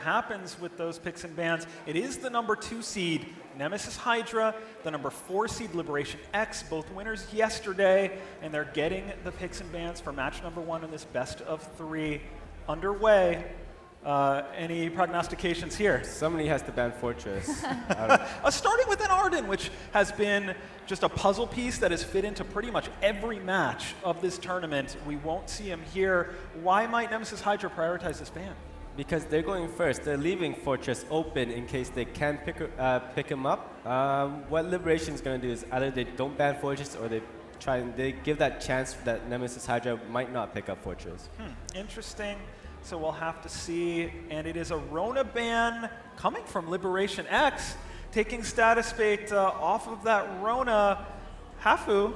happens with those picks and bans. It is the number 2 seed, Nemesis Hydra, the number 4 seed, Liberation X, both winners yesterday, and they're getting the picks and bans for match number 1 in this best of 3 underway. Any prognostications here? Somebody has to ban Fortress. Starting with an Arden, which has been just a puzzle piece that has fit into pretty much every match of this tournament. We won't see him here. Why might Nemesis Hydra prioritize this ban? Because they're going first. They're leaving Fortress open in case they can pick him up. What Liberation's going to do is either they don't ban Fortress or they give that chance that Nemesis Hydra might not pick up Fortress. Interesting. So we'll have to see. And it is a Rona ban coming from Liberation X, taking status bait off of that Rona. Hafu,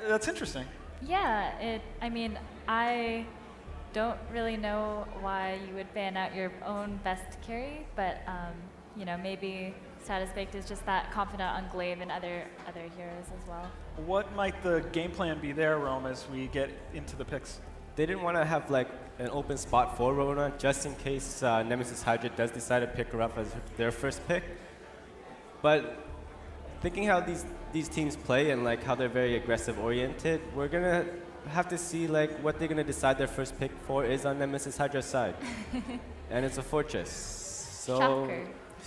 that's interesting. Yeah, I mean, I don't really know why you would ban out your own best carry, but you know, maybe Status Baked is just that confident on Glaive and other heroes as well. What might the game plan be there, Rome, as we get into the picks? They didn't want to have like an open spot for Rona just in case Nemesis Hydra does decide to pick her up as their first pick. But thinking how these teams play and like how they're very aggressive oriented, we're gonna have to see like what they're gonna decide their first pick for is on Nemesis Hydra's side. And it's a Fortress. So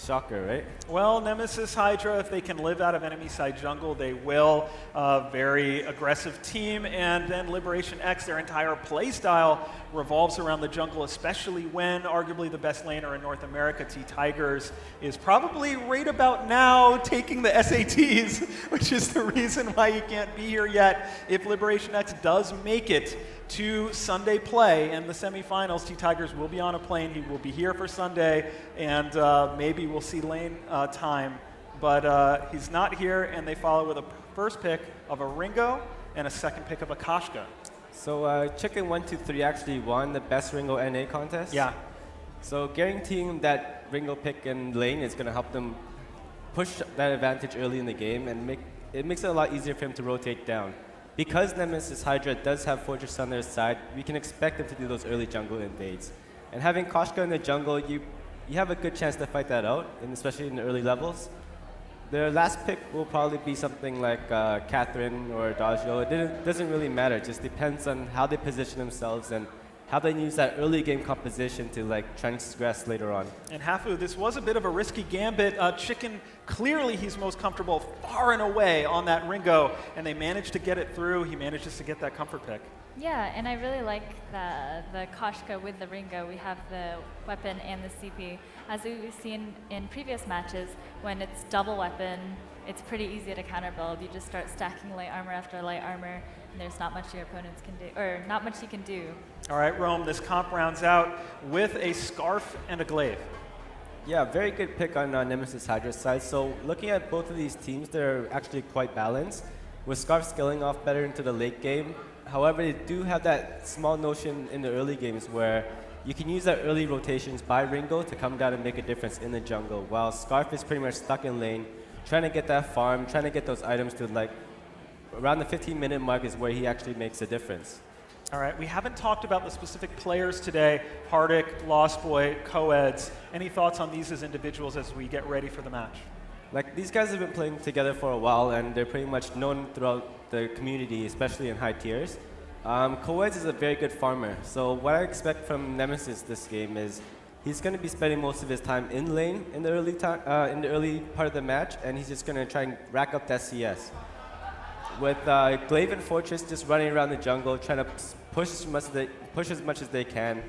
shocker, right? Well, Nemesis Hydra, if they can live out of enemy side jungle, they will. Very aggressive team. And then Liberation X, their entire play style revolves around the jungle, especially when arguably the best laner in North America, T-Tigers, is probably right about now taking the SATs, which is the reason why he can't be here yet. If Liberation X does make it to Sunday play and the semifinals, T-Tigers will be on a plane. He will be here for Sunday, and maybe we'll see lane time. But he's not here, and they follow with a first pick of a Ringo and a second pick of a Kashka. So Chicken 123 actually won the best Ringo NA contest. Yeah. So guaranteeing that Ringo pick in lane is going to help them push that advantage early in the game, and it makes it a lot easier for him to rotate down. Because Nemesis Hydra does have Fortress on their side, we can expect them to do those early jungle invades. And having Kashka in the jungle, you have a good chance to fight that out, and especially in the early levels. Their last pick will probably be something like Catherine or Dajio. It doesn't really matter. It just depends on how they position themselves and how they use that early game composition to like transgress later on. And Hafu, this was a bit of a risky gambit. Chicken, clearly he's most comfortable far and away on that Ringo, and they managed to get it through. He manages to get that comfort pick. Yeah, and I really like the Kashka with the Ringo. We have the weapon and the CP. As we've seen in previous matches, when it's double weapon, it's pretty easy to counter build. You just start stacking light armor after light armor, and there's not much your opponents can do, or not much you can do. All right, Rome, this comp rounds out with a Scarf and a Glaive. Yeah, very good pick on Nemesis Hydra's side. So looking at both of these teams, they're actually quite balanced, with Scarf scaling off better into the late game. However, they do have that small notion in the early games where you can use that early rotations by Ringo to come down and make a difference in the jungle, while Scarf is pretty much stuck in lane, trying to get that farm, trying to get those items to like around the 15-minute mark is where he actually makes a difference. All right, we haven't talked about the specific players today, Hardik, Lost Boy, Coeds. Any thoughts on these as individuals as we get ready for the match? Like, these guys have been playing together for a while, and they're pretty much known throughout the community, especially in high tiers. Coeds is a very good farmer, so what I expect from Nemesis this game is he's going to be spending most of his time in lane in the early part of the match, and he's just going to try and rack up that CS. With Glaive and Fortress just running around the jungle, trying to push as much as they can,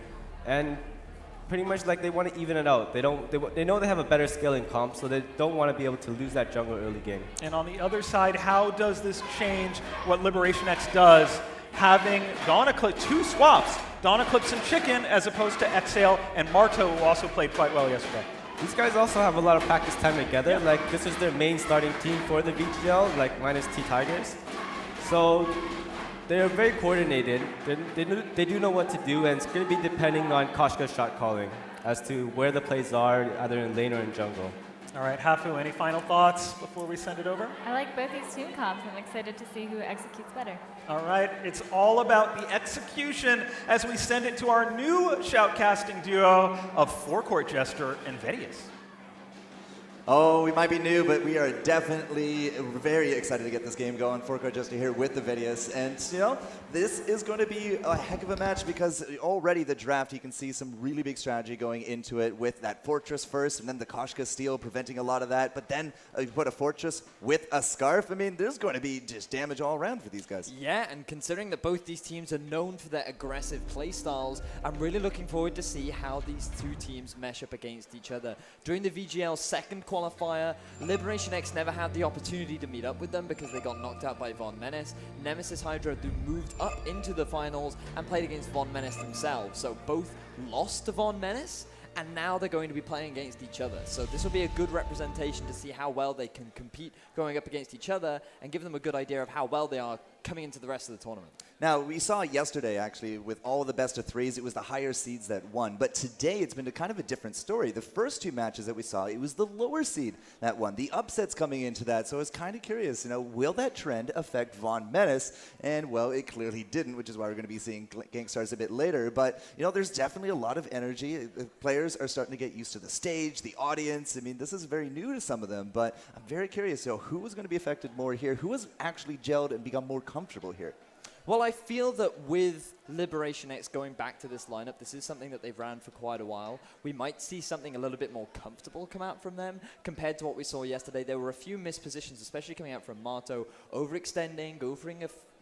and pretty much like they want to even it out. They know they have a better scaling comp, so they don't want to be able to lose that jungle early game. And on the other side, how does this change what Liberation X does, having Dawn Eclipse, 2 swaps, Dawn Eclipse and Chicken, as opposed to Exhale and Marto, who also played quite well yesterday? These guys also have a lot of practice time together. Yeah. Like, this is their main starting team for the VGL, like minus T-Tigers. So they're very coordinated. They do know what to do, and it's going to be depending on Kashka's shot calling as to where the plays are, either in lane or in jungle. All right, Hafu, any final thoughts before we send it over? I like both these team comps. I'm excited to see who executes better. All right, it's all about the execution as we send it to our new shoutcasting duo of Forecourt Jester and Vedius. Oh, we might be new, but we are definitely very excited to get this game going. Forecourt Jester here with the Vedius. And, you know, this is going to be a heck of a match because already the draft, you can see some really big strategy going into it with that Fortress first and then the Koshka Steel preventing a lot of that. But then you put a Fortress with a Scarf. I mean, there's going to be just damage all around for these guys. Yeah, and considering that both these teams are known for their aggressive play styles, I'm really looking forward to see how these two teams mesh up against each other. During the VGL second qualifier, Liberation X never had the opportunity to meet up with them because they got knocked out by Von Menace. Nemesis Hydra moved up into the finals and played against Von Menace themselves. So both lost to Von Menace, and now they're going to be playing against each other. So this will be a good representation to see how well they can compete going up against each other and give them a good idea of how well they are coming into the rest of the tournament. Now, we saw yesterday, actually, with all of the best of threes, it was the higher seeds that won. But today, it's been a kind of a different story. The first two matches that we saw, it was the lower seed that won. The upsets coming into that. So I was kind of curious, you know, will that trend affect Von Menace? And, well, it clearly didn't, which is why we're going to be seeing Gangstars a bit later. But, you know, there's definitely a lot of energy. Players are starting to get used to the stage, the audience. I mean, this is very new to some of them. But I'm very curious, you know, who was going to be affected more here? Who has actually gelled and become more comfortable here? Well, I feel that with Liberation X going back to this lineup, this is something that they've ran for quite a while. We might see something a little bit more comfortable come out from them compared to what we saw yesterday. There were a few missed positions, especially coming out from Mato, overextending,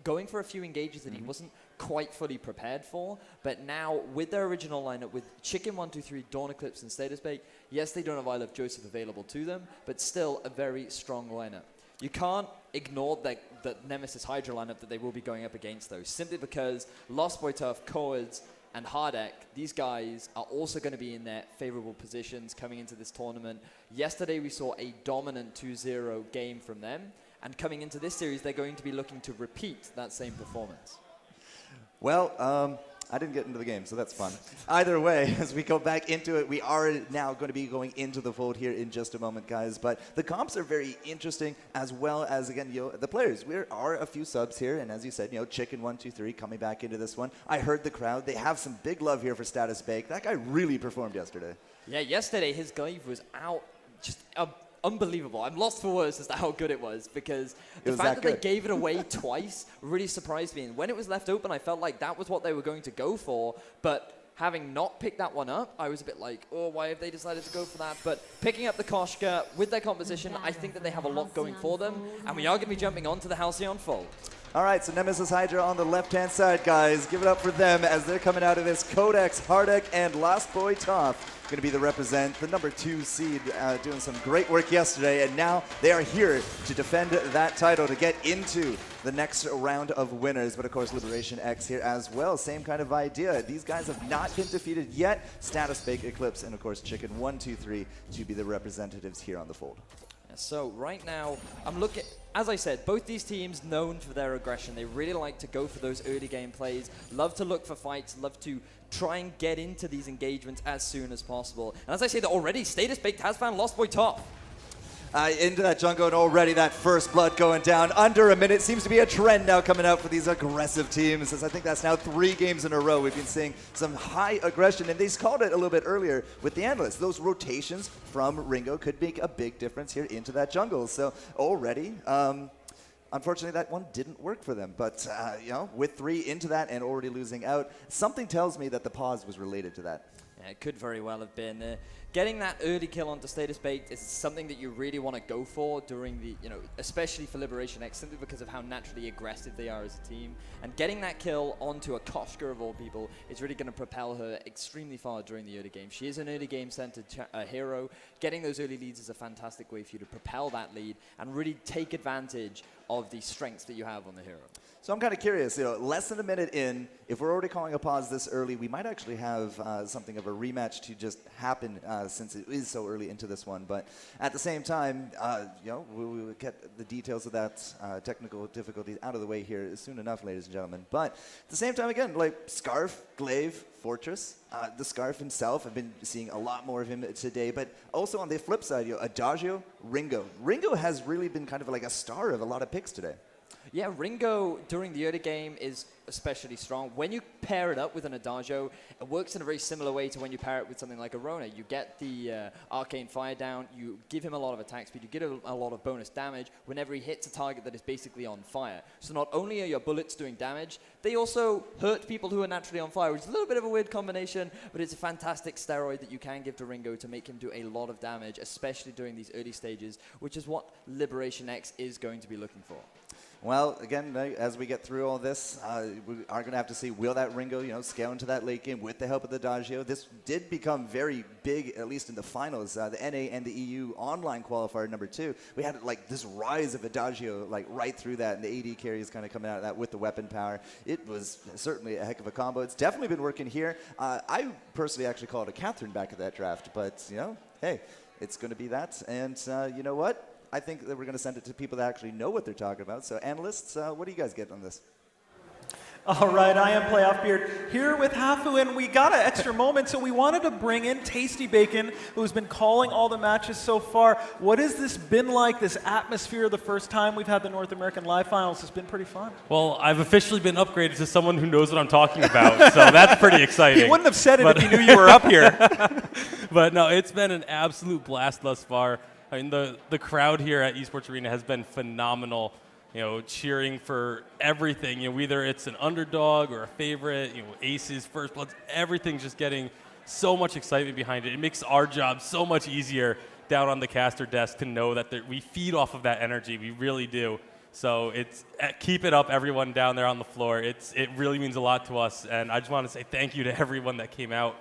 going for a few engages that he wasn't quite fully prepared for. But now, with their original lineup, with Chicken 123, Dawn Eclipse, and Status Bake, yes, they don't have I Love Joseph available to them, but still a very strong lineup. You can't ignore the Nemesis Hydra lineup that they will be going up against, though, simply because Lost Boy Tough, Coeds, and Hardek, these guys are also going to be in their favorable positions coming into this tournament. Yesterday, we saw a dominant 2-0 game from them, and coming into this series, they're going to be looking to repeat that same performance. Well, I didn't get into the game, so that's fun. Either way, as we go back into it, we are now going to be going into the fold here in just a moment, guys. But the comps are very interesting, as well as, again, you know, the players. There are a few subs here, and as you said, you know, Chicken 123 coming back into this one. I heard the crowd. They have some big love here for Status Bake. That guy really performed yesterday. Yeah, yesterday his glaive was out, just unbelievable. I'm lost for words as to how good it was, because the fact that they gave it away twice really surprised me. And when it was left open, I felt like that was what they were going to go for. But having not picked that one up, I was a bit like, oh, why have they decided to go for that? But picking up the Koshka with their composition, I think that they have a lot going for them. And we are going to be jumping onto the Halcyon Fold. All right, so Nemesis Hydra on the left-hand side, guys. Give it up for them as they're coming out of this. Codex, Hardek, and Last Boy Toff going to be the number 2 seed, doing some great work yesterday, and now they are here to defend that title, to get into the next round of winners. But of course, Liberation X here as well, same kind of idea. These guys have not been defeated yet. Status Bake, Eclipse, and of course Chicken 123 to be the representatives here on the fold. So right now, I'm looking, as I said, both these teams known for their aggression. They really like to go for those early game plays, love to look for fights, love to try and get into these engagements as soon as possible. And as I said already, Status Baked has found Lost Boy Top. Into that jungle, and already that first blood going down. Under a minute seems to be a trend now coming out for these aggressive teams, as I think that's now 3 games in a row. We've been seeing some high aggression, and they called it a little bit earlier with the Analysts. Those rotations from Ringo could make a big difference here into that jungle. So already, unfortunately, that one didn't work for them. But, you know, with 3 into that and already losing out, something tells me that the pause was related to that. Yeah, it could very well have been. Getting that early kill onto Status Baked is something that you really want to go for during the, you know, especially for Liberation X, simply because of how naturally aggressive they are as a team. And getting that kill onto a Koshka of all people is really going to propel her extremely far during the early game. She is an early game centered hero. Getting those early leads is a fantastic way for you to propel that lead and really take advantage of the strengths that you have on the hero. So I'm kind of curious, you know, less than a minute in, if we're already calling a pause this early, we might actually have something of a rematch to just happen since it is so early into this one. But at the same time, you know, we will get the details of that technical difficulties out of the way here soon enough, ladies and gentlemen. But at the same time, again, like Scarf, Glaive, Fortress. The Scarf himself, I've been seeing a lot more of him today, but also on the flip side, Adagio, Ringo. Ringo has really been kind of like a star of a lot of picks today. Yeah, Ringo during the early game is especially strong. When you pair it up with an Adagio, it works in a very similar way to when you pair it with something like a Rona. You get the Arcane Fire down, you give him a lot of attack speed, you get a lot of bonus damage whenever he hits a target that is basically on fire. So not only are your bullets doing damage, they also hurt people who are naturally on fire, which is a little bit of a weird combination, but it's a fantastic steroid that you can give to Ringo to make him do a lot of damage, especially during these early stages, which is what Liberation X is going to be looking for. Well, again, as we get through all this, we are going to have to see, will that Ringo, scale into that late game with the help of the Adagio? This did become very big, at least in the finals. The NA and the EU online qualifier number 2. We had like this rise of Adagio like right through that, and the AD carries kind of coming out of that with the weapon power. It was certainly a heck of a combo. It's definitely been working here. I personally actually called a Catherine back at that draft, but hey, it's going to be that. And you know what? I think that we're going to send it to people that actually know what they're talking about. So analysts, what do you guys get on this? All right, I am Playoff Beard here with Hafu, and we got an extra moment, so we wanted to bring in Tasty Bacon, who's been calling all the matches so far. What has this been like, this atmosphere, the first time we've had the North American Live Finals? It's been pretty fun. Well, I've officially been upgraded to someone who knows what I'm talking about, so that's pretty exciting. He wouldn't have said it if he knew you were up here. But no, it's been an absolute blast thus far. I mean, the crowd here at Esports Arena has been phenomenal, cheering for everything. Whether it's an underdog or a favorite, aces, first bloods, everything's just getting so much excitement behind it. It makes our job so much easier down on the caster desk to know that we feed off of that energy. We really do. So keep it up, everyone down there on the floor. It really means a lot to us, and I just want to say thank you to everyone that came out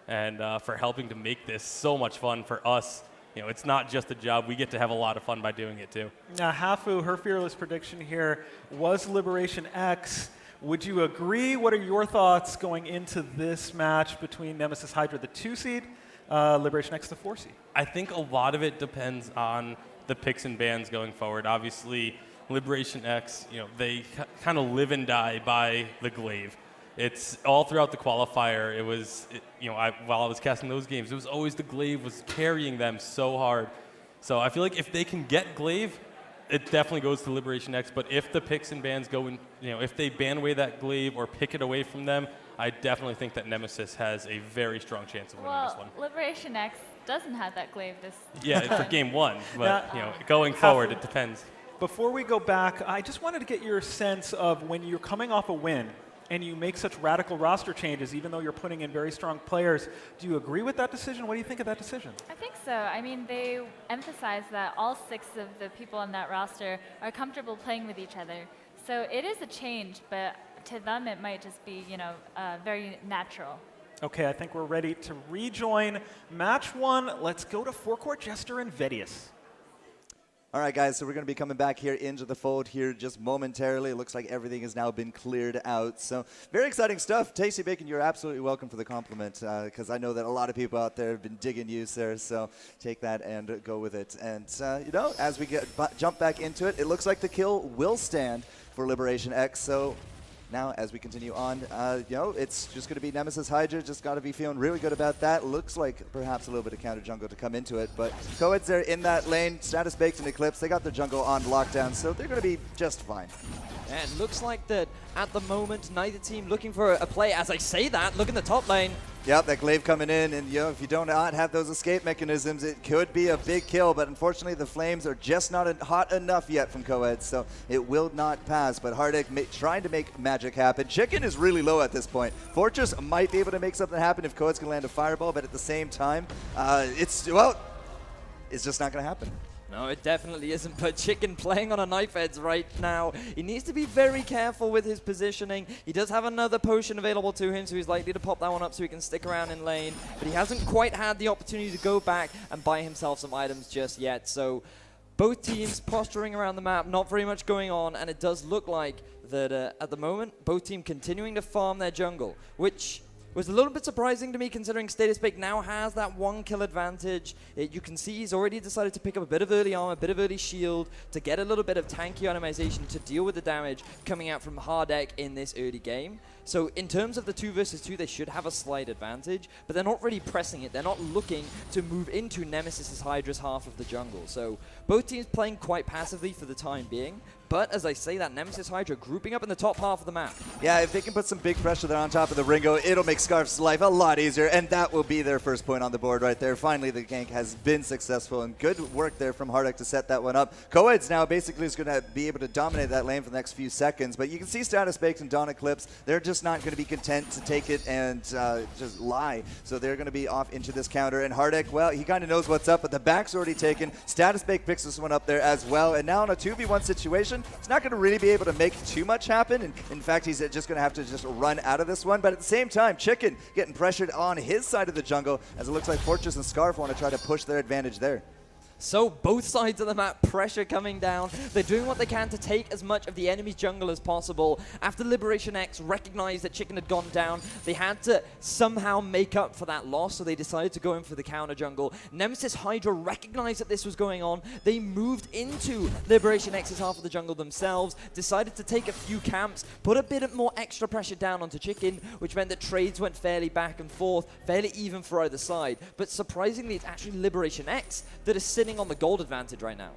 and for helping to make this so much fun for us. It's not just a job. We get to have a lot of fun by doing it, too. Now, Hafu, her fearless prediction here was Liberation X. Would you agree? What are your thoughts going into this match between Nemesis Hydra, the 2 seed, Liberation X, the 4 seed? I think a lot of it depends on the picks and bans going forward. Obviously, Liberation X, they kind of live and die by the glaive. It's all throughout the qualifier. It was, while I was casting those games, it was always the glaive was carrying them so hard. So I feel like if they can get glaive, it definitely goes to Liberation X. But if the picks and bans go in, if they ban away that glaive or pick it away from them, I definitely think that Nemesis has a very strong chance of winning this one. Liberation X doesn't have that glaive this. Yeah, for game 1, but going forward, it depends. Before we go back, I just wanted to get your sense of when you're coming off a win and you make such radical roster changes, even though you're putting in very strong players. Do you agree with that decision? What do you think of that decision? I think so. I mean, they emphasize that all 6 of the people on that roster are comfortable playing with each other. So it is a change, but to them it might just be, very natural. Okay, I think we're ready to rejoin match 1. Let's go to Forecourt Jester and Vedius. All right, guys, so we're going to be coming back here into the fold here just momentarily. It looks like everything has now been cleared out. So very exciting stuff. Tasty Bacon, you're absolutely welcome for the compliment because I know that a lot of people out there have been digging you, sir. So take that and go with it. And, as we jump back into it, it looks like the kill will stand for Liberation X. So now, as we continue on, it's just going to be Nemesis Hydra. Just got to be feeling really good about that. Looks like perhaps a little bit of counter jungle to come into it. But Coeds, they're in that lane. Status Baked and Eclipse. They got their jungle on lockdown, so they're going to be just fine. And it looks like that at the moment, neither team looking for a play. As I say that, look in the top lane. Yep, that glaive coming in, and if you do not have those escape mechanisms, it could be a big kill, but unfortunately the flames are just not hot enough yet from Coed, so it will not pass, but Hardek trying to make magic happen. Chicken is really low at this point. Fortress might be able to make something happen if Coed's can land a fireball, but at the same time, it's just not going to happen. No, it definitely isn't, but Chicken playing on a knife edge right now. He needs to be very careful with his positioning. He does have another potion available to him, so he's likely to pop that one up so he can stick around in lane, but he hasn't quite had the opportunity to go back and buy himself some items just yet. So both teams posturing around the map, not very much going on, and it does look like that at the moment, both teams continuing to farm their jungle, which was a little bit surprising to me considering Status Bake now has that 1 kill advantage. You can see he's already decided to pick up a bit of early armor, a bit of early shield to get a little bit of tanky itemization to deal with the damage coming out from Hardek in this early game. So in terms of the 2 versus 2, they should have a slight advantage, but they're not really pressing it. They're not looking to move into Nemesis's Hydra's half of the jungle. So both teams playing quite passively for the time being. But as I say, that Nemesis Hydra grouping up in the top half of the map. Yeah, if they can put some big pressure there on top of the Ringo, it'll make Scarf's life a lot easier, and that will be their first point on the board right there. Finally, the gank has been successful, and good work there from Hardek to set that one up. Coeds now basically is going to be able to dominate that lane for the next few seconds, but you can see Status Baked and Dawn Eclipse, they're just not going to be content to take it and just lie. So they're going to be off into this counter, and Hardek, well, he kind of knows what's up, but the back's already taken. Status Baked picks this one up there as well, and now in a 2v1 situation, it's not going to really be able to make too much happen. And in fact, he's just going to have to just run out of this one. But at the same time, Chicken getting pressured on his side of the jungle, as it looks like Fortress and Scarf want to try to push their advantage there. So both sides of the map, pressure coming down. They're doing what they can to take as much of the enemy's jungle as possible. After Liberation X recognized that Chicken had gone down, they had to somehow make up for that loss, so they decided to go in for the counter jungle. Nemesis Hydra recognized that this was going on. They moved into Liberation X's half of the jungle themselves, decided to take a few camps, put a bit more extra pressure down onto Chicken, which meant that trades went fairly back and forth, fairly even for either side. But surprisingly, it's actually Liberation X that is sitting on the gold advantage right now.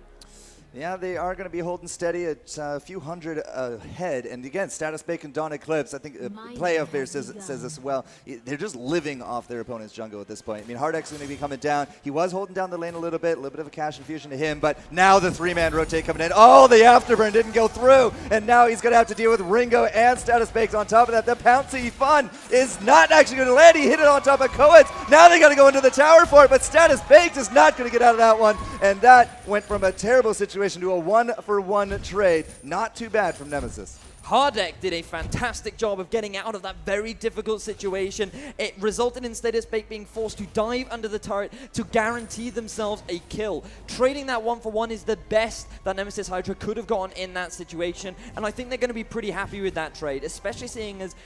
Yeah, they are going to be holding steady at a few hundred ahead. And again, Status Bake and Dawn Eclipse, I think Playoff Bear says this well. They're just living off their opponent's jungle at this point. I mean, Hardek's going to be coming down. He was holding down the lane a little bit of a cash infusion to him, but now the 3-man rotate coming in. Oh, the Afterburn didn't go through, and now he's going to have to deal with Ringo and Status Baked on top of that. The Pouncy Fun is not actually going to land. He hit it on top of Coeds. Now they got to go into the tower for it, but Status Baked is not going to get out of that one, and that went from a terrible situation to a 1-for-1 trade. Not too bad from Nemesis. Hardek did a fantastic job of getting out of that very difficult situation. It resulted in Status Baked being forced to dive under the turret to guarantee themselves a kill. Trading that 1-for-1 is the best that Nemesis Hydra could have gotten in that situation, and I think they're going to be pretty happy with that trade, especially seeing as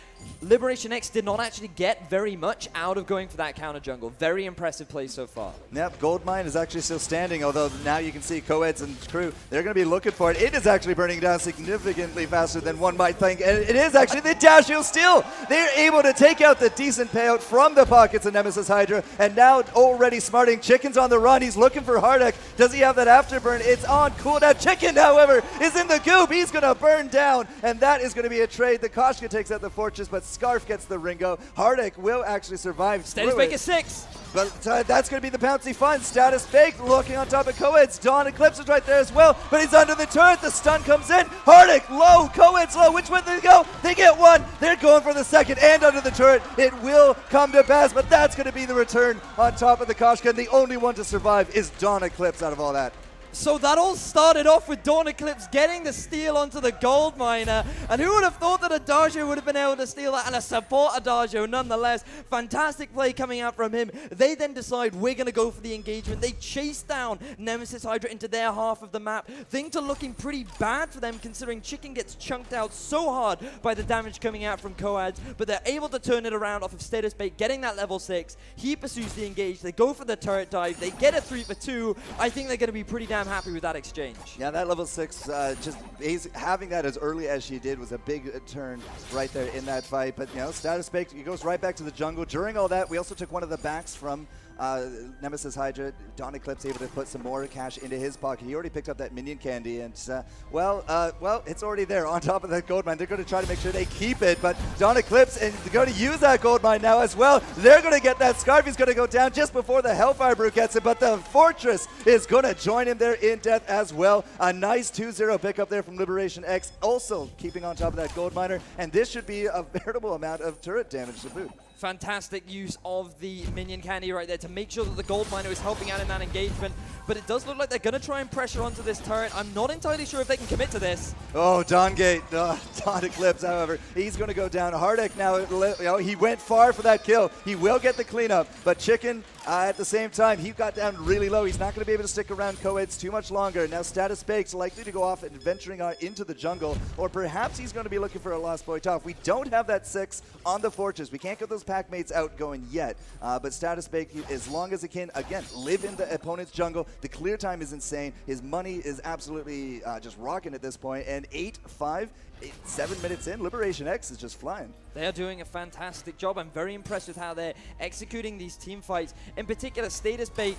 Liberation X did not actually get very much out of going for that counter jungle. Very impressive play so far. Yep, Goldmine is actually still standing, although now you can see Coeds and crew, they're going to be looking for it. It is actually burning down significantly faster than one might think, and it is actually the dash heal steal. They're able to take out the decent payout from the pockets of Nemesis Hydra, and now already smarting. Chicken's on the run. He's looking for Hardek. Does he have that afterburn? It's on cooldown. Chicken, however, is in the goop. He's going to burn down, and that is going to be a trade. The Koshka takes out the Fortress, but Scarf gets the Ringo. Hardek will actually survive. Status Baked is 6. But that's going to be the Pouncy Fun. Status Baked looking on top of Coeds. Dawn Eclipse is right there as well, but he's under the turret. The stun comes in. Hardek low, Coeds low. Which way do they go? They get one. They're going for the second and under the turret. It will come to pass, but that's going to be the return on top of the Koshka. And the only one to survive is Dawn Eclipse out of all that. So that all started off with Dawn Eclipse getting the steal onto the gold miner. And who would have thought that Adagio would have been able to steal that, and a support Adagio nonetheless. Fantastic play coming out from him. They then decide we're going to go for the engagement. They chase down Nemesis Hydra into their half of the map. Things are looking pretty bad for them considering Chicken gets chunked out so hard by the damage coming out from Coads. But they're able to turn it around off of Status Baked, getting that level 6. He pursues the engage. They go for the turret dive. They get a 3-for-2. I think they're going to be pretty damn happy with that exchange. Yeah, that level 6, just having that as early as she did was a big turn right there in that fight. But, you know, Status Baked, he goes right back to the jungle. During all that, we also took one of the backs from Nemesis Hydra. Dawn Eclipse able to put some more cash into his pocket. He already picked up that minion candy, and well, it's already there on top of that gold mine. They're going to try to make sure they keep it, but Dawn Eclipse and they're going to use that gold mine now as well. They're going to get that Scarf. He's going to go down just before the Hellfire Brew gets it, but the Fortress is going to join him there in death as well. A nice 2-0 pickup there from Liberation X, also keeping on top of that gold miner, and this should be a veritable amount of turret damage to boot. Fantastic use of the minion candy right there to make sure that the gold miner is helping out in that engagement. But it does look like they're going to try and pressure onto this turret. I'm not entirely sure if they can commit to this. Oh, Dawn Eclipse, however, he's going to go down. Hardek now, you know, he went far for that kill. He will get the cleanup, but Chicken, at the same time, he got down really low. He's not going to be able to stick around Coeds too much longer. Now Status Baked's likely to go off and venturing into the jungle, or perhaps he's going to be looking for a Lost Boy top. We don't have that 6 on the Fortress. We can't get those pack mates out going yet, but Status Baked, as long as he can, again, live in the opponent's jungle, The clear time is insane. His money is absolutely just rocking at this point. And 8-5, 7 minutes in, Liberation X is just flying. They are doing a fantastic job. I'm very impressed with how they're executing these team fights. In particular, Status Bake,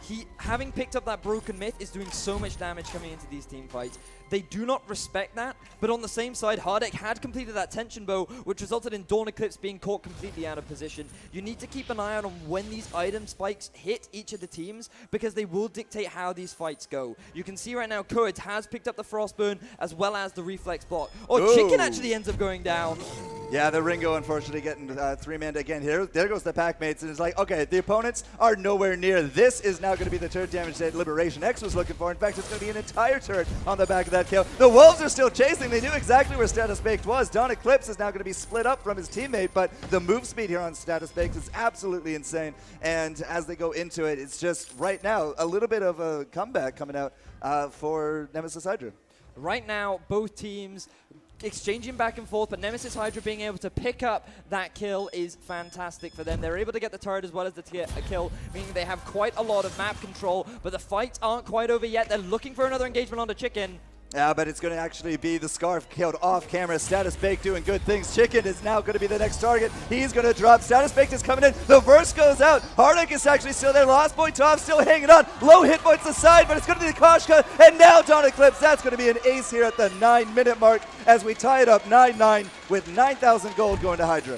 he having picked up that broken myth is doing so much damage coming into these team fights. They do not respect that, but on the same side, Hardek had completed that tension bow, which resulted in Dawn Eclipse being caught completely out of position. You need to keep an eye on when these item spikes hit each of the teams, because they will dictate how these fights go. You can see right now, Coed has picked up the Frostburn as well as the Reflex block. Oh, Chicken actually ends up going down. Yeah, the Ringo unfortunately getting 3-man again here. There goes the pack mates, and it's like, okay, the opponents are nowhere near. This is now going to be the turret damage that Liberation X was looking for. In fact, it's going to be an entire turret on the back of that kill. The Wolves are still chasing. They knew exactly where Status Baked was. Dawn Eclipse is now going to be split up from his teammate, but the move speed here on Status Baked is absolutely insane. And as they go into it, it's just right now a little bit of a comeback coming out for Nemesis Hydra. Right now, both teams exchanging back and forth, but Nemesis Hydra being able to pick up that kill is fantastic for them. They're able to get the turret as well as the kill, meaning they have quite a lot of map control, but the fights aren't quite over yet. They're looking for another engagement on the Chicken. Yeah, but it's going to actually be the Scarf killed off camera. Status Baked doing good things. Chicken is now going to be the next target. He's going to drop. Status Baked is coming in. The verse goes out. Hardek is actually still there. Lost Boy Top still hanging on. Low hit points aside, but it's going to be the Koshka. And now Dawn Eclipse. That's going to be an ace here at the 9-minute mark as we tie it up 9-9 with 9,000 gold going to Hydra.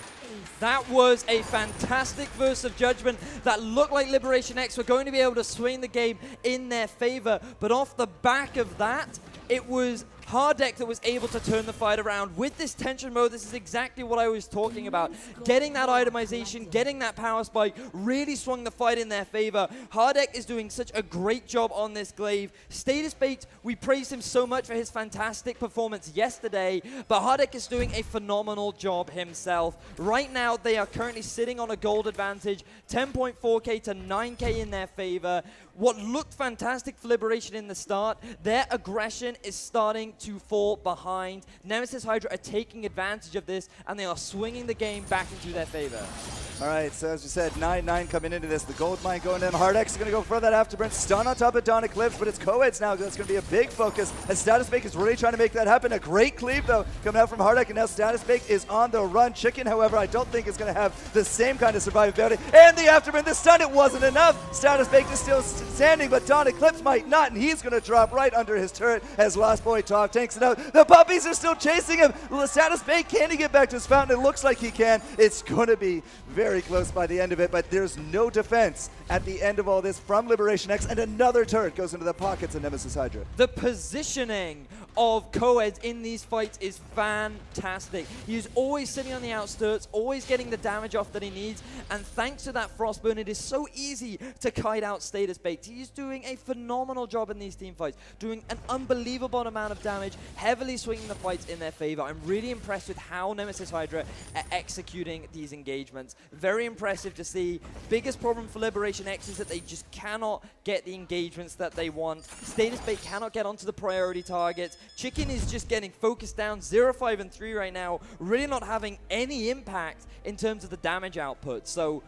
That was a fantastic burst of judgment that looked like Liberation X were going to be able to swing the game in their favor. But off the back of that, it was Hardek that was able to turn the fight around. With this tension mode, this is exactly what I was talking about. Getting that itemization, getting that power spike, really swung the fight in their favor. Hardek is doing such a great job on this glaive. Status Baked, we praised him so much for his fantastic performance yesterday, but Hardek is doing a phenomenal job himself. Right now, they are currently sitting on a gold advantage, 10.4k to 9k in their favor. What looked fantastic for Liberation in the start, their aggression is starting to fall behind. Nemesis Hydra are taking advantage of this, and they are swinging the game back into their favor. All right, so as you said, 9-9 coming into this. The gold mine going in. Hardek's is going to go for that afterburn. Stun on top of Dawn Eclipse, but it's Coeds now. That's going to be a big focus. And Status Bake is really trying to make that happen. A great cleave, though, coming out from Hardek, and now Status Bake is on the run. Chicken, however, I don't think is going to have the same kind of survivability. And the afterburn, the stun, it wasn't enough. Status Bake is still standing, but Dawn Eclipse might not, and he's going to drop right under his turret as Lost Boy Top tanks it out. The puppies are still chasing him. Status Bake, can he get back to his fountain? It looks like he can. It's going to be very close by the end of it, but there's no defense at the end of all this from Liberation X, and another turret goes into the pockets of Nemesis Hydra. The positioning of Coed in these fights is fantastic. He is always sitting on the outskirts, always getting the damage off that he needs, and thanks to that Frostburn, it is so easy to kite out Status Baked. He's doing a phenomenal job in these team fights, doing an unbelievable amount of damage, heavily swinging the fights in their favor. I'm really impressed with how Nemesis Hydra are executing these engagements. Very impressive to see. Biggest problem for Liberation X is that they just cannot get the engagements that they want. Status Baked cannot get onto the priority targets. Chicken is just getting focused down 0, 5, and 3 right now, really not having any impact in terms of the damage output. So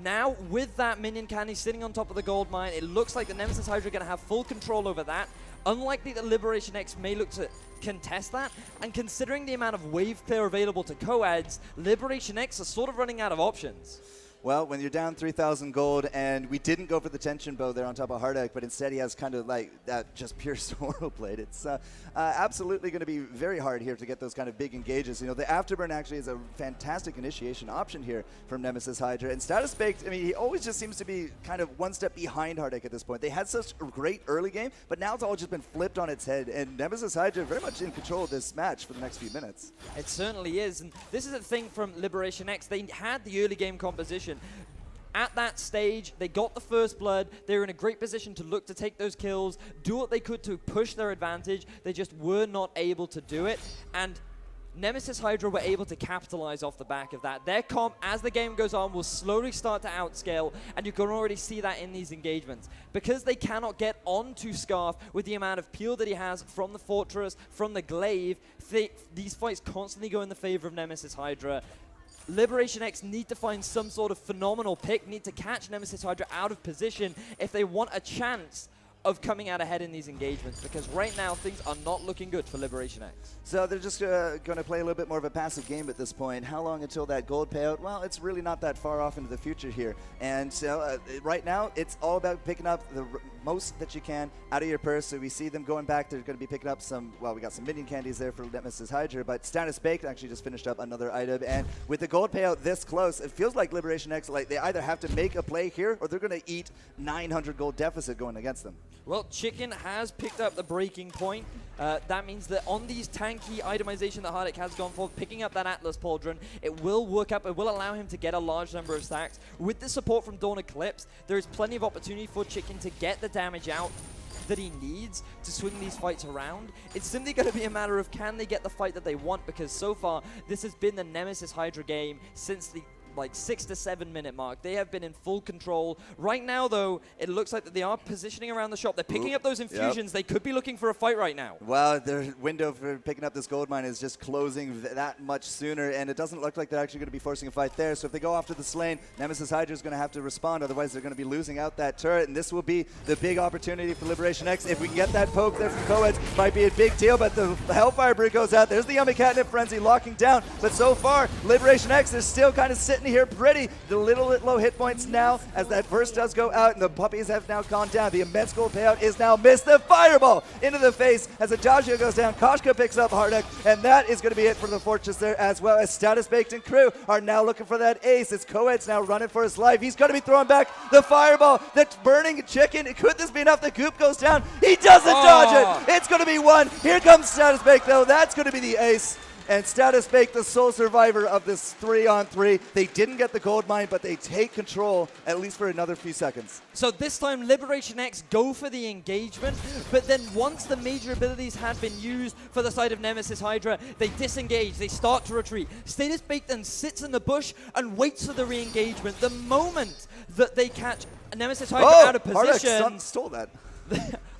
now, with that minion candy sitting on top of the gold mine, it looks like the Nemesis Hydra are going to have full control over that. Unlikely that Liberation X may look to contest that, and considering the amount of wave clear available to Coeds, Liberation X are sort of running out of options. Well, when you're down 3,000 gold, and we didn't go for the tension bow there on top of Hardek, but instead he has kind of like that just pure Sorrow Blade. It's absolutely going to be very hard here to get those kind of big engages. You know, the Afterburn actually is a fantastic initiation option here from Nemesis Hydra. And Status Baked, I mean, he always just seems to be kind of one step behind Hardek at this point. They had such a great early game, but now it's all just been flipped on its head, and Nemesis Hydra very much in control of this match for the next few minutes. It certainly is, and this is the thing from Liberation X. They had the early game composition. At that stage, they got the first blood. They were in a great position to look to take those kills, do what they could to push their advantage. They just were not able to do it. And Nemesis Hydra were able to capitalize off the back of that. Their comp, as the game goes on, will slowly start to outscale, and you can already see that in these engagements. Because they cannot get onto Scarf with the amount of peel that he has from the Fortress, from the Glaive, these fights constantly go in the favor of Nemesis Hydra. Liberation X need to find some sort of phenomenal pick, need to catch Nemesis Hydra out of position if they want a chance of coming out ahead in these engagements, because right now things are not looking good for Liberation X. So they're just going to play a little bit more of a passive game at this point. How long until that gold payout? Well, it's really not that far off into the future here. And so right now, it's all about picking up the most that you can out of your purse. So we see them going back. They're going to be picking up some, well, we got some minion candies there for Nemesis Hydra, but Status Baked actually just finished up another item. And with the gold payout this close, it feels like Liberation X, like they either have to make a play here or they're going to eat 900 gold deficit going against them. Well, Chicken has picked up the breaking point. That means that on these tanky itemization that Hardek has gone for, picking up that Atlas Pauldron, it will work up, it will allow him to get a large number of stacks. With the support from Dawn Eclipse, there is plenty of opportunity for Chicken to get the damage out that he needs to swing these fights around. It's simply going to be a matter of can they get the fight that they want, because so far this has been the Nemesis Hydra game since the 6 to 7 minute mark. They have been in full control. Right now, though, it looks like that they are positioning around the shop. They're picking up those infusions. They could be looking for a fight right now. Well, their window for picking up this gold mine is just closing that much sooner, and it doesn't look like they're actually going to be forcing a fight there. So if they go after the Slain, Nemesis Hydra is going to have to respond. Otherwise, they're going to be losing out that turret, and this will be the big opportunity for Liberation X. If we can get that poke there from Coeds, might be a big deal, but the Hellfire Brew goes out. There's the Yummy Catnip Frenzy locking down, but so far, Liberation X is still kind of sitting here pretty. The little low hit points now as that burst does go out and the puppies have now gone down. The immense gold payout is now missed. The fireball into the face as Adagio goes down. Koshka picks up Hardek, and that is going to be it for the Fortress there, as well as Status Baked and crew are now looking for that ace. It's Coed's now running for his life. He's going to be throwing back the fireball. The burning chicken. Could this be enough? The goop goes down. He doesn't dodge it. It's going to be one. Here comes Status Baked, though. That's going to be the ace. And Status Baked, the sole survivor of this 3-on-3. They didn't get the gold mine, but they take control, at least for another few seconds. So this time, Liberation X go for the engagement, but then once the major abilities had been used for the side of Nemesis Hydra, they disengage, they start to retreat. Status Baked then sits in the bush and waits for the re-engagement. The moment that they catch Nemesis Hydra out of position... Hardek stole that.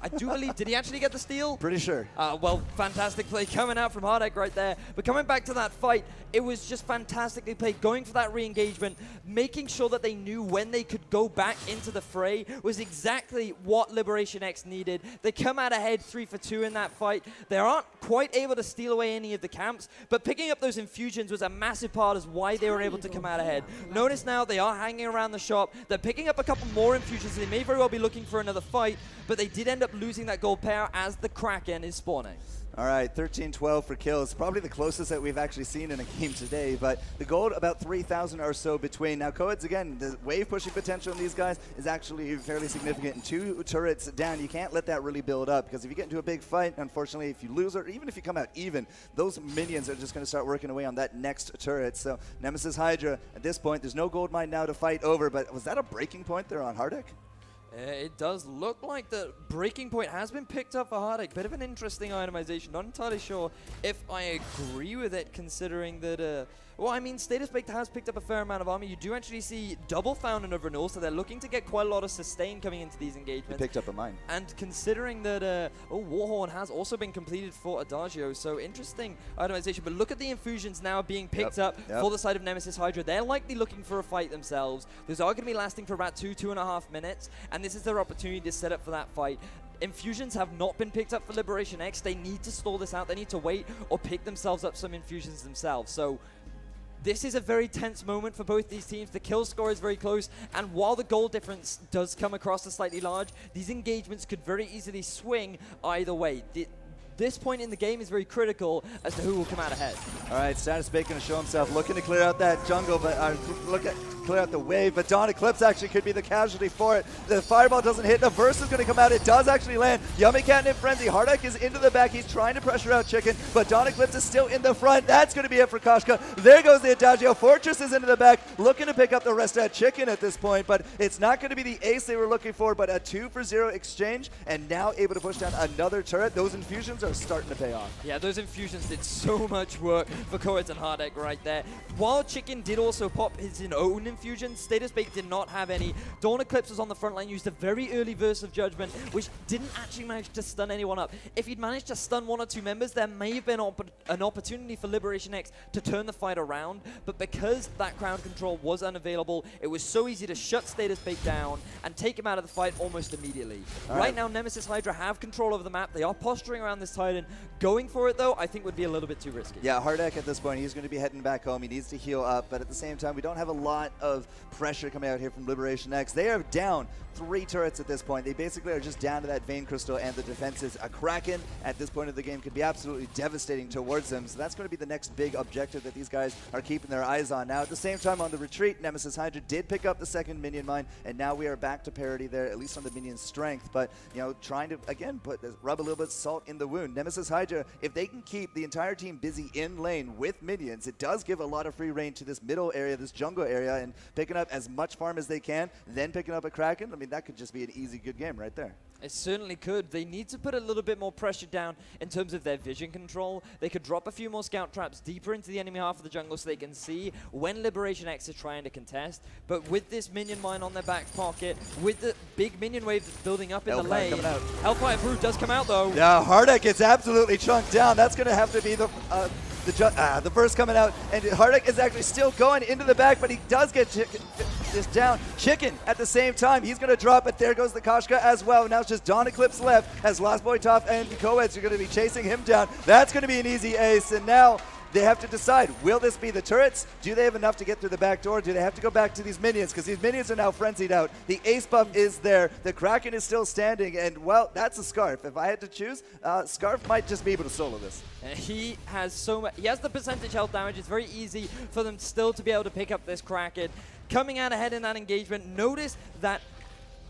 I do believe, did he actually get the steal? Pretty sure. Well, fantastic play coming out from Hardek right there. But coming back to that fight, it was just fantastically played. Going for that re-engagement, making sure that they knew when they could go back into the fray was exactly what Liberation X needed. They come out ahead 3 for 2 in that fight. They aren't quite able to steal away any of the camps, but picking up those infusions was a massive part of why they were able to come out ahead. Notice now they are hanging around the shop. They're picking up a couple more infusions. They may very well be looking for another fight, but they did end up losing that gold payout as the Kraken is spawning. All right, 13-12 for kills. Probably the closest that we've actually seen in a game today, but the gold about 3,000 or so between. Now, Coeds, again, the wave pushing potential in these guys is actually fairly significant. And 2 turrets down, you can't let that really build up, because if you get into a big fight, unfortunately, if you lose or even if you come out even, those minions are just going to start working away on that next turret. So Nemesis Hydra, at this point, there's no gold mine now to fight over, but was that a breaking point there on Hardek? It does look like the breaking point has been picked up for Hardek. Bit of an interesting itemization. Not entirely sure if I agree with it, considering that... well, I mean, Status Baked has picked up a fair amount of armor. You do actually see double found in renewal, so they're looking to get quite a lot of sustain coming into these engagements. They picked up a mine. And considering that, Warhorn has also been completed for Adagio, so interesting itemization. But look at the infusions now being picked up for the side of Nemesis Hydra. They're likely looking for a fight themselves. Those are going to be lasting for about 2.5 minutes, and this is their opportunity to set up for that fight. Infusions have not been picked up for Liberation X. They need to stall this out. They need to wait or pick themselves up some infusions themselves. So this is a very tense moment for both these teams. The kill score is very close, and while the goal difference does come across as slightly large, these engagements could very easily swing either way. This point in the game is very critical as to who will come out ahead. All right, Status Baked going to show himself, looking to clear out that jungle, but clear out the wave, but Dawn Eclipse actually could be the casualty for it. The fireball doesn't hit. The burst is going to come out. It does actually land. Yummy Catnip Frenzy. Hardek is into the back. He's trying to pressure out Chicken, but Dawn Eclipse is still in the front. That's going to be it for Koshka. There goes the Adagio. Fortress is into the back, looking to pick up the rest of that Chicken at this point, but it's not going to be the ace they were looking for, but a 2-for-0 exchange, and now able to push down another turret. Those infusions are starting to pay off. Yeah, those infusions did so much work for Coeds and Hardek right there. While Chicken did also pop his own infusions. Status Bake did not have any. Dawn Eclipse was on the front line, used a very early Verse of Judgment, which didn't actually manage to stun anyone up. If he'd managed to stun 1 or 2 members, there may have been an opportunity for Liberation X to turn the fight around, but because that crowd control was unavailable, it was so easy to shut Status Bake down and take him out of the fight almost immediately. Right now, Nemesis Hydra have control over the map. They are posturing around this Titan. Going for it, though, I think would be a little bit too risky. Yeah, Hardek at this point, he's going to be heading back home. He needs to heal up, but at the same time, we don't have a lot of pressure coming out here from Liberation X. They are down 3 turrets at this point. They basically are just down to that Vein Crystal, and the defenses. A Kraken at this point of the game could be absolutely devastating towards them, so that's going to be the next big objective that these guys are keeping their eyes on. Now, at the same time, on the retreat, Nemesis Hydra did pick up the second minion mine, and now we are back to parity there, at least on the minion strength, but, you know, trying to, again, rub a little bit of salt in the wound. Nemesis Hydra, if they can keep the entire team busy in lane with minions, it does give a lot of free reign to this middle area, this jungle area, and picking up as much farm as they can, then picking up a Kraken. I mean, that could just be an easy, good game right there. It certainly could. They need to put a little bit more pressure down in terms of their vision control. They could drop a few more scout traps deeper into the enemy half of the jungle so they can see when Liberation X is trying to contest. But with this minion mine on their back pocket, with the big minion wave that's building up in the lane, Hellfire Brood does come out though. Yeah, Hardek gets absolutely chunked down. That's going to have to be the burst coming out, and Hardek is actually still going into the back, but he does get just down. Chicken at the same time, he's going to drop it. There goes the Koshka as well. Now it's just Dawn Eclipse left as Last Boy Top and Coeds are going to be chasing him down. That's going to be an easy ace, and now they have to decide, will this be the turrets? Do they have enough to get through the back door? Do they have to go back to these minions? Because these minions are now frenzied out. The ace buff is there. The Kraken is still standing. And, well, that's a Scarf. If I had to choose, Scarf might just be able to solo this. He has so much. He has the percentage health damage. It's very easy for them still to be able to pick up this Kraken. Coming out ahead in that engagement, notice that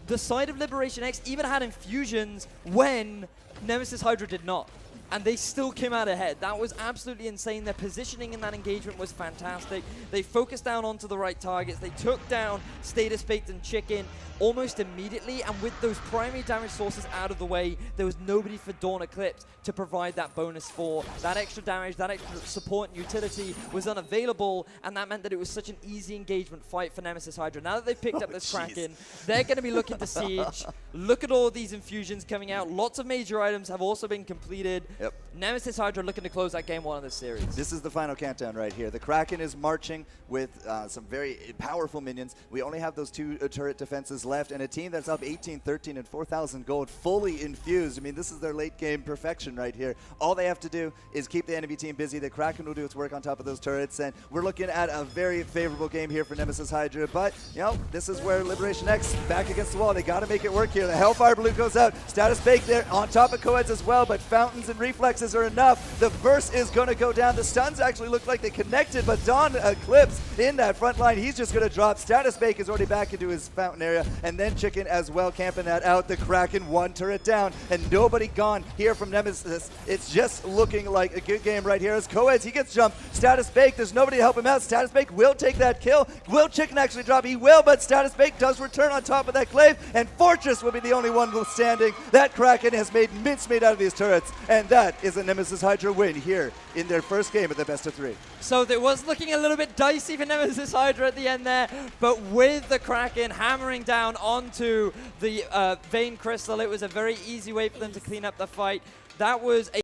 the side of Liberation X even had infusions when Nemesis Hydra did not. And they still came out ahead. That was absolutely insane. Their positioning in that engagement was fantastic. They focused down onto the right targets. They took down Status Baked and Chicken almost immediately, and with those primary damage sources out of the way, there was nobody for Dawn Eclipse to provide that bonus for. That extra damage, that extra support and utility was unavailable, and that meant that it was such an easy engagement fight for Nemesis Hydra. Now that they've picked up this Kraken, they're going to be looking to siege. Look at all these infusions coming out. Lots of major items have also been completed. Yep. Nemesis Hydra looking to close that game 1 of this series. This is the final countdown right here. The Kraken is marching with some very powerful minions. We only have those 2 turret defenses left, and a team that's up 18-13 and 4,000 gold, fully infused. I mean, this is their late game perfection right here. All they have to do is keep the enemy team busy. The Kraken will do its work on top of those turrets, and we're looking at a very favorable game here for Nemesis Hydra. But, you know, this is where Liberation X back against the wall. They got to make it work here. The Hellfire Blue goes out. Status Bake there on top of Coeds as well, but Fountains and Reflexes are enough. The burst is going to go down. The stuns actually look like they connected, but Dawn Eclipse in that front line, he's just going to drop. Status Bake is already back into his fountain area, and then Chicken as well camping that out. The Kraken 1 turret down, and nobody gone here from Nemesis. It's just looking like a good game right here as Coeds, he gets jumped. Status Bake, there's nobody to help him out. Status Bake will take that kill. Will Chicken actually drop? He will, but Status Bake does return on top of that glaive, and Fortress will be the only one standing. That Kraken has made mincemeat out of these turrets, and that is a Nemesis Hydra win here in their first game at the best of 3. So it was looking a little bit dicey for Nemesis Hydra at the end there, but with the Kraken hammering down onto the Vein Crystal, it was a very easy way for them to clean up the fight. That was a